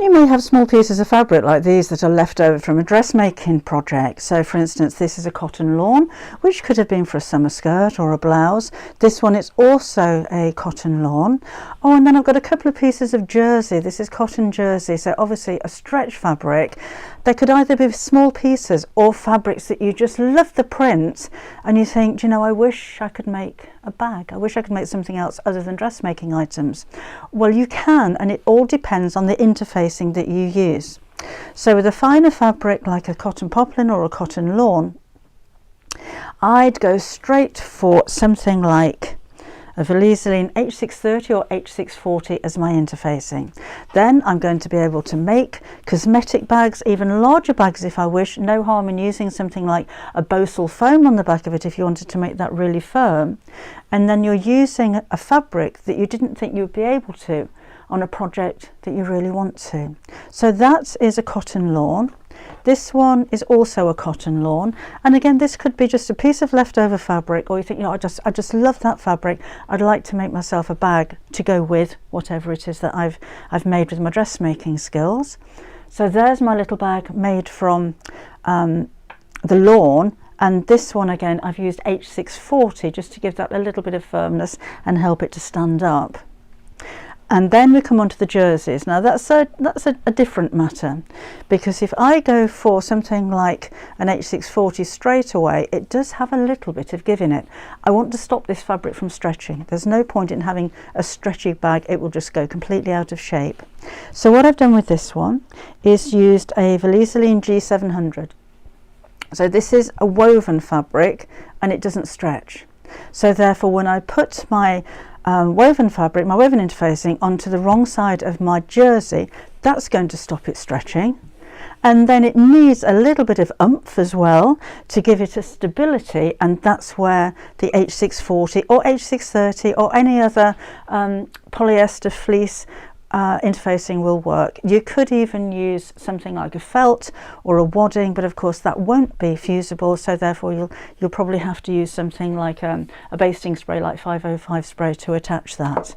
You may have small pieces of fabric like these that are left over from a dressmaking project. So for instance, this is a cotton lawn, which could have been for a summer skirt or a blouse. This one is also a cotton lawn. Oh, and then I've got a couple of pieces of jersey. This is cotton jersey, so obviously a stretch fabric. They could either be small pieces or fabrics that you just love the print and you think, you know, I wish I could make a bag. I wish I could make something else other than dressmaking items. Well, you can, and it all depends on the interfacing that you use. So with a finer fabric like a cotton poplin or a cotton lawn, I'd go straight for something like a Stabilising H630 or H640 as my interfacing. Then I'm going to be able to make cosmetic bags, even larger bags if I wish. No harm in using something like a Bosal foam on the back of it if you wanted to make that really firm. And then you're using a fabric that you didn't think you would be able to on a project that you really want to. So that is a cotton lawn. This one is also a cotton lawn, and again this could be just a piece of leftover fabric, or you think, you know, I just love that fabric, I'd like to make myself a bag to go with whatever it is that I've made with my dressmaking skills. So there's my little bag made from the lawn, and this one again I've used H640 just to give that a little bit of firmness and help it to stand up. And then we come on to the jerseys. Now that's a different matter, because if I go for something like an H640 straight away, it does have a little bit of give in it. I want to stop this fabric from stretching. There's no point in having a stretchy bag, it will just go completely out of shape. So what I've done with this one is used a Stabilising G700. So this is a woven fabric and it doesn't stretch. So therefore when I put my woven fabric, my woven interfacing onto the wrong side of my jersey, that's going to stop it stretching. And then it needs a little bit of oomph as well to give it a stability, and that's where the H640 or H630 or any other polyester fleece interfacing will work. You could even use something like a felt or a wadding, but of course that won't be fusible, so therefore you'll probably have to use something like a basting spray like 505 spray to attach that.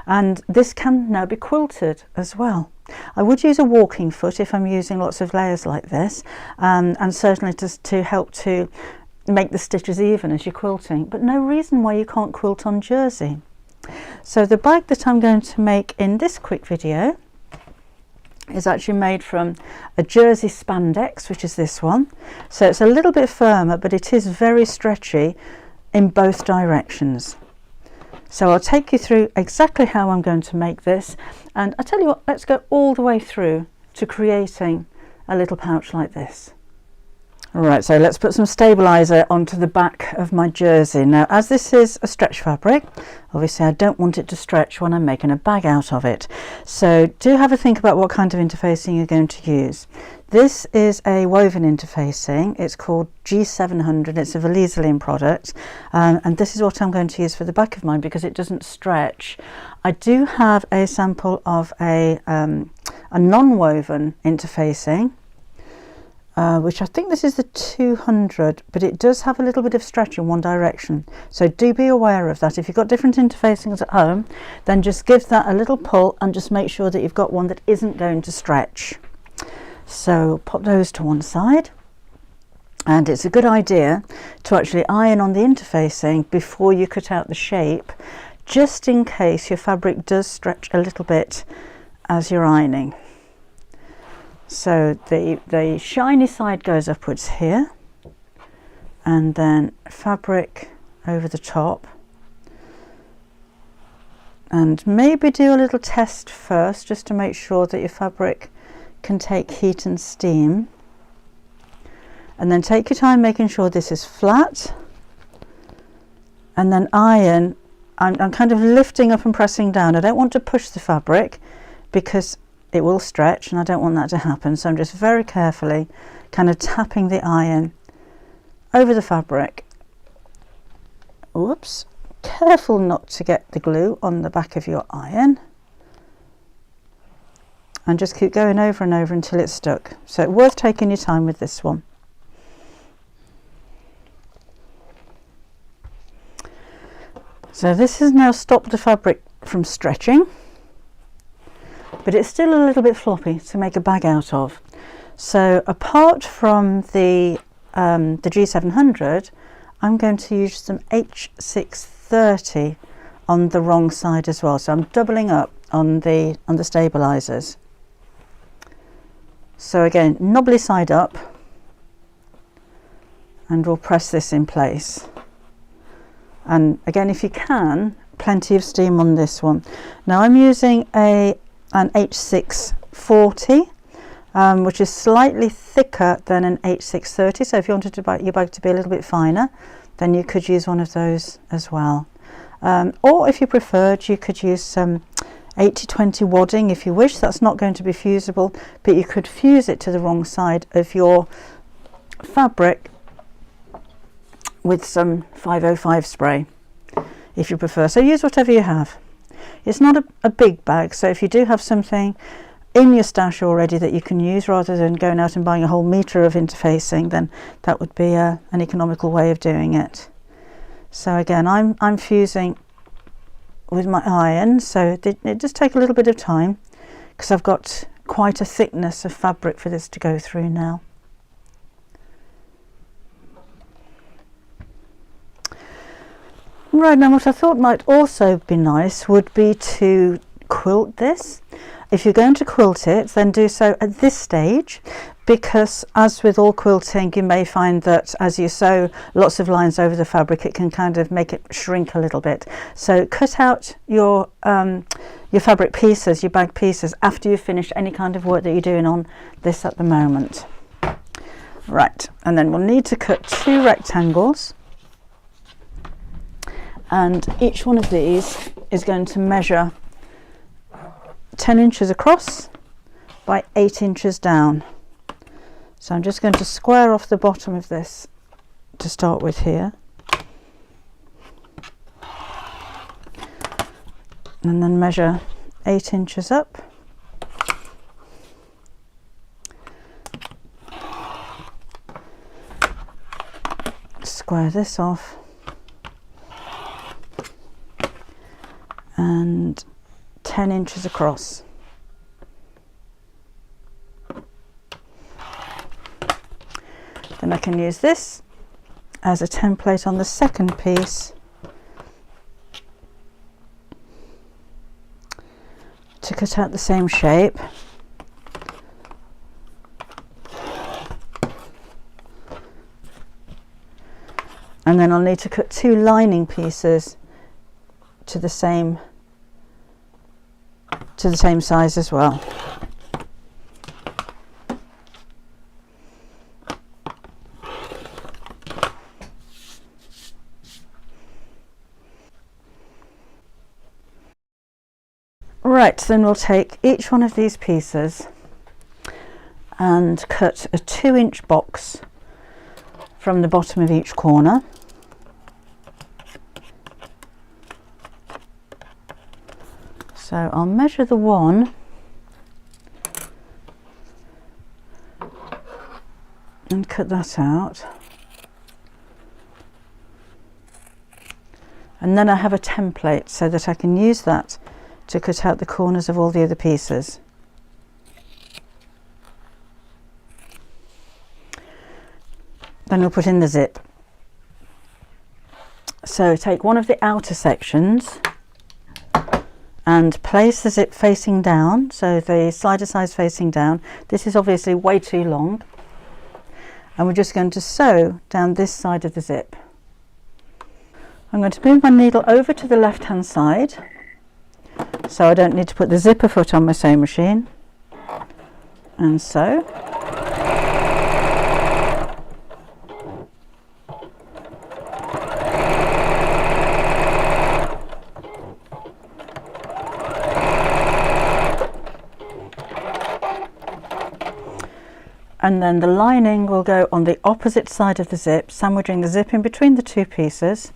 And this can now be quilted as well. I would use a walking foot if I'm using lots of layers like this, and certainly just to help to make the stitches even as you're quilting, but no reason why you can't quilt on jersey. So the bag that I'm going to make in this quick video is actually made from a jersey spandex, which is this one. So it's a little bit firmer, but it is very stretchy in both directions. So I'll take you through exactly how I'm going to make this, and I tell you what, let's go all the way through to creating a little pouch like this. Alright, so let's put some stabiliser onto the back of my jersey. Now, as this is a stretch fabric, obviously I don't want it to stretch when I'm making a bag out of it. So do have a think about what kind of interfacing you're going to use. This is a woven interfacing. It's called G700. It's a Stabilising product, and this is what I'm going to use for the back of mine because it doesn't stretch. I do have a sample of a non-woven interfacing, which I think this is the 200, but it does have a little bit of stretch in one direction, so do be aware of that. If you've got different interfacings at home, then just give that a little pull and just make sure that you've got one that isn't going to stretch. So pop those to one side, and it's a good idea to actually iron on the interfacing before you cut out the shape, just in case your fabric does stretch a little bit as you're ironing. So the shiny side goes upwards here, and then fabric over the top, and maybe do a little test first just to make sure that your fabric can take heat and steam, and then take your time making sure this is flat, and then iron. I'm kind of lifting up and pressing down. I don't want to push the fabric because it will stretch and I don't want that to happen, so I'm just very carefully kind of tapping the iron over the fabric. Whoops, careful not to get the glue on the back of your iron, and just keep going over and over until it's stuck. So worth taking your time with this one. So this has now stopped the fabric from stretching. but it's still a little bit floppy to make a bag out of. So apart from the G700, I'm going to use some H630 on the wrong side as well. So I'm doubling up on the stabilisers. So again, knobbly side up, and we'll press this in place. And again, if you can, plenty of steam on this one. Now I'm using an H640, which is slightly thicker than an H630. So if you wanted your bag to be a little bit finer, then you could use one of those as well. Or if you preferred, you could use some 80-20 wadding if you wish. That's not going to be fusible, but you could fuse it to the wrong side of your fabric with some 505 spray if you prefer. So use whatever you have. It's not a big bag, so if you do have something in your stash already that you can use rather than going out and buying a whole metre of interfacing, then that would be an economical way of doing it. So again, I'm fusing with my iron, so it does take a little bit of time because I've got quite a thickness of fabric for this to go through now. Right, now what I thought might also be nice would be to quilt this. If you're going to quilt it, then do so at this stage, because as with all quilting, you may find that as you sew lots of lines over the fabric, it can kind of make it shrink a little bit. So cut out your fabric pieces, your bag pieces, after you've finished any kind of work that you're doing on this at the moment. Right, and then we'll need to cut 2 rectangles. And each one of these is going to measure 10 inches across by 8 inches down. So I'm just going to square off the bottom of this to start with here. And then measure 8 inches up. Square this off. And 10 inches across. Then I can use this as a template on the second piece to cut out the same shape. And then I'll need to cut 2 lining pieces to the same size as well. Right, then we'll take each one of these pieces and cut a 2-inch box from the bottom of each corner. So I'll measure the one and cut that out. And then I have a template so that I can use that to cut out the corners of all the other pieces. Then we'll put in the zip. So take one of the outer sections and place the zip facing down, so the slider size facing down. This is obviously way too long, and we're just going to sew down this side of the zip. I'm going to move my needle over to the left hand side so I don't need to put the zipper foot on my sewing machine, and sew. And then the lining will go on the opposite side of the zip, sandwiching the zip in between the 2 pieces.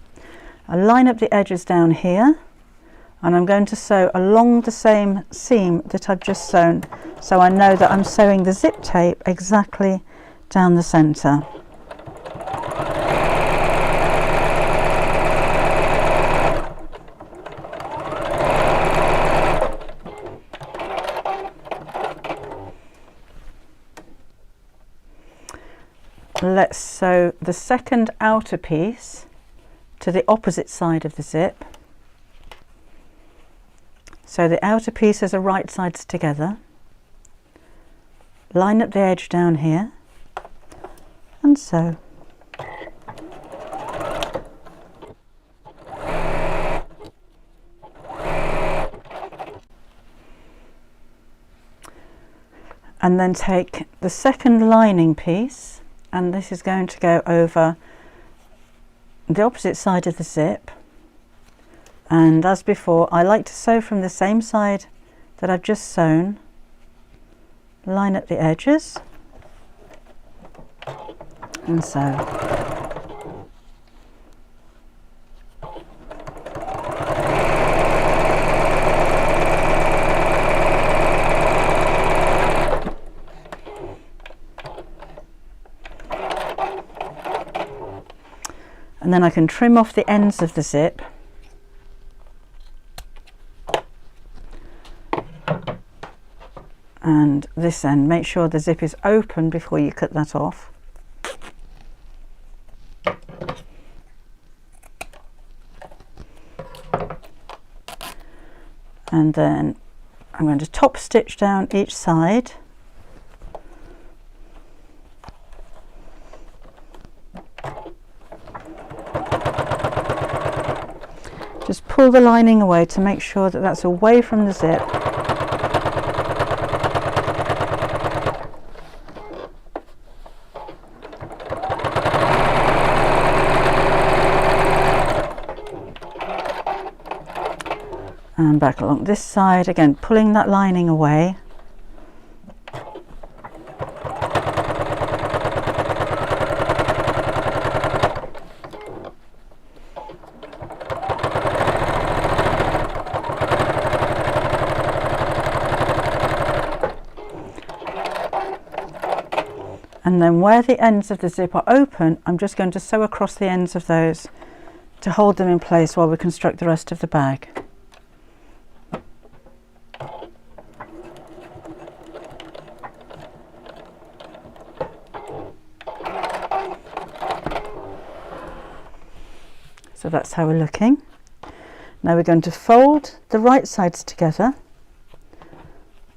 I line up the edges down here, and I'm going to sew along the same seam that I've just sewn, so I know that I'm sewing the zip tape exactly down the centre. let's sew the second outer piece to the opposite side of the zip. So the outer pieces are right sides together. Line up the edge down here and sew. And then take the second lining piece, and this is going to go over the opposite side of the zip. And as before, I like to sew from the same side that I've just sewn. Line up the edges and sew. And then I can trim off the ends of the zip. And this end, make sure the zip is open before you cut that off. And then I'm going to top stitch down each side. Just pull the lining away to make sure that that's away from the zip. And back along this side, again pulling that lining away. And then where the ends of the zip are open, I'm just going to sew across the ends of those to hold them in place while we construct the rest of the bag. So that's how we're looking. Now we're going to fold the right sides together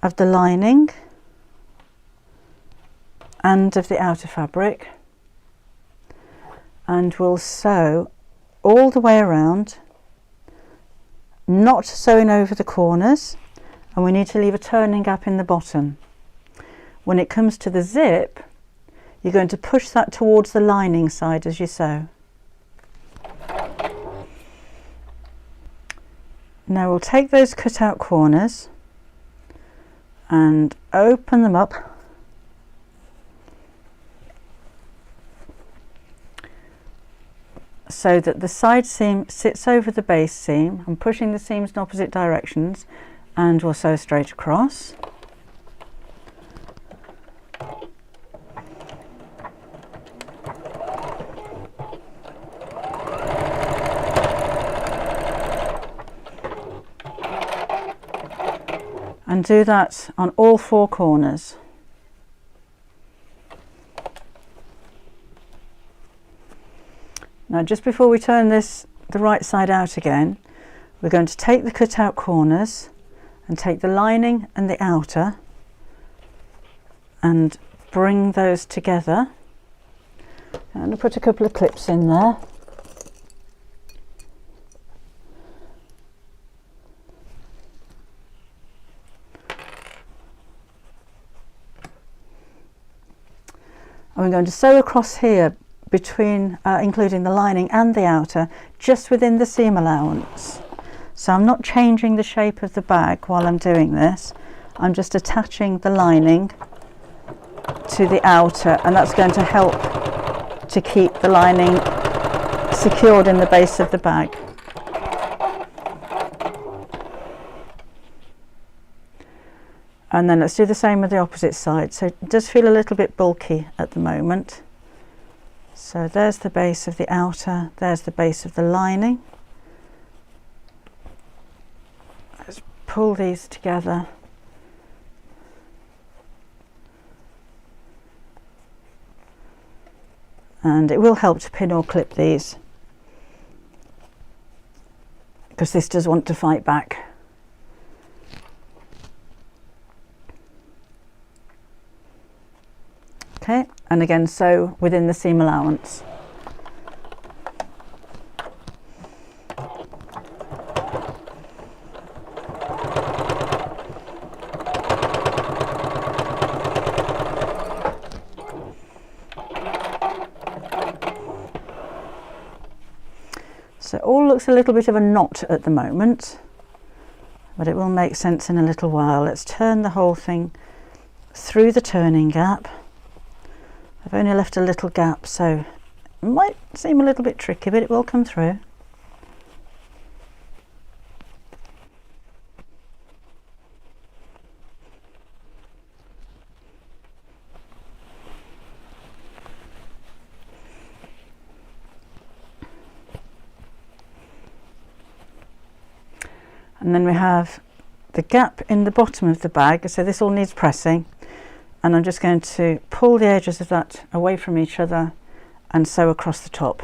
of the lining and of the outer fabric, and we'll sew all the way around, not sewing over the corners, and we need to leave a turning gap in the bottom. When it comes to the zip, you're going to push that towards the lining side as you sew. Now we'll take those cut out corners and open them up so that the side seam sits over the base seam. I'm pushing the seams in opposite directions, and we'll sew straight across. And do that on all four corners. Now just before we turn the right side out again, we're going to take the cut out corners and take the lining and the outer and bring those together. And I'll put a couple of clips in there. And we're going to sew across here between including the lining and the outer, just within the seam allowance. So I'm not changing the shape of the bag while I'm doing this. I'm just attaching the lining to the outer, and that's going to help to keep the lining secured in the base of the bag. And then let's do the same with the opposite side. So it does feel a little bit bulky at the moment. So there's the base of the outer, there's the base of the lining. Let's pull these together. and it will help to pin or clip these, because this does want to fight back. Okay, and again sew within the seam allowance. So it all looks a little bit of a knot at the moment, but it will make sense in a little while. Let's turn the whole thing through the turning gap. I've only left a little gap, so it might seem a little bit tricky, but it will come through. And then we have the gap in the bottom of the bag, so this all needs pressing, and I'm just going to pull the edges of that away from each other and sew across the top.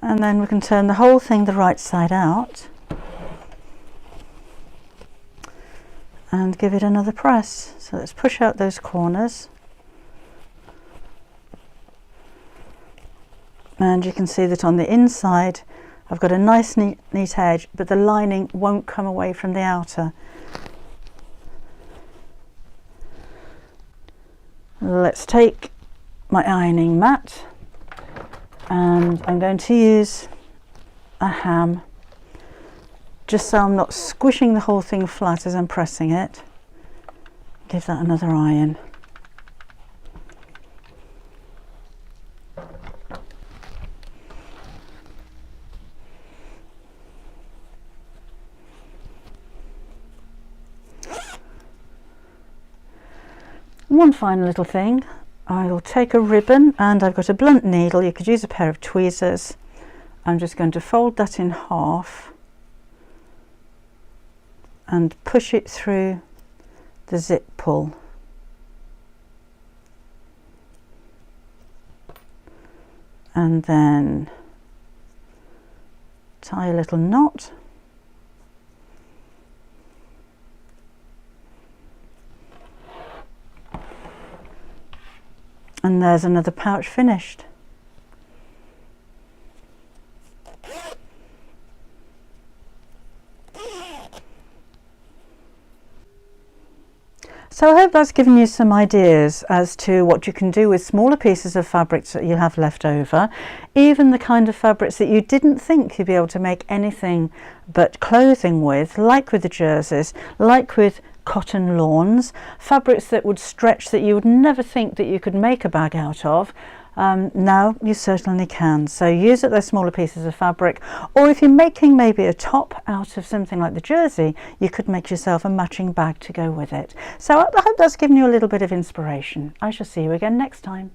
And then we can turn the whole thing the right side out and give it another press. So let's push out those corners, and you can see that on the inside I've got a nice neat edge, but the lining won't come away from the outer. Let's take my ironing mat, and I'm going to use a ham, just so I'm not squishing the whole thing flat as I'm pressing it. Give that another iron. One final little thing, I'll take a ribbon, and I've got a blunt needle. You could use a pair of tweezers. I'm just going to fold that in half and push it through the zip pull. And then tie a little knot. And there's another pouch finished. So I hope that's given you some ideas as to what you can do with smaller pieces of fabrics that you have left over, even the kind of fabrics that you didn't think you'd be able to make anything but clothing with, like with the jerseys, like with cotton lawns, fabrics that would stretch that you would never think that you could make a bag out of. Now you certainly can. So use it those smaller pieces of fabric, or if you're making maybe a top out of something like the jersey, you could make yourself a matching bag to go with it. So I hope that's given you a little bit of inspiration. I shall see you again next time.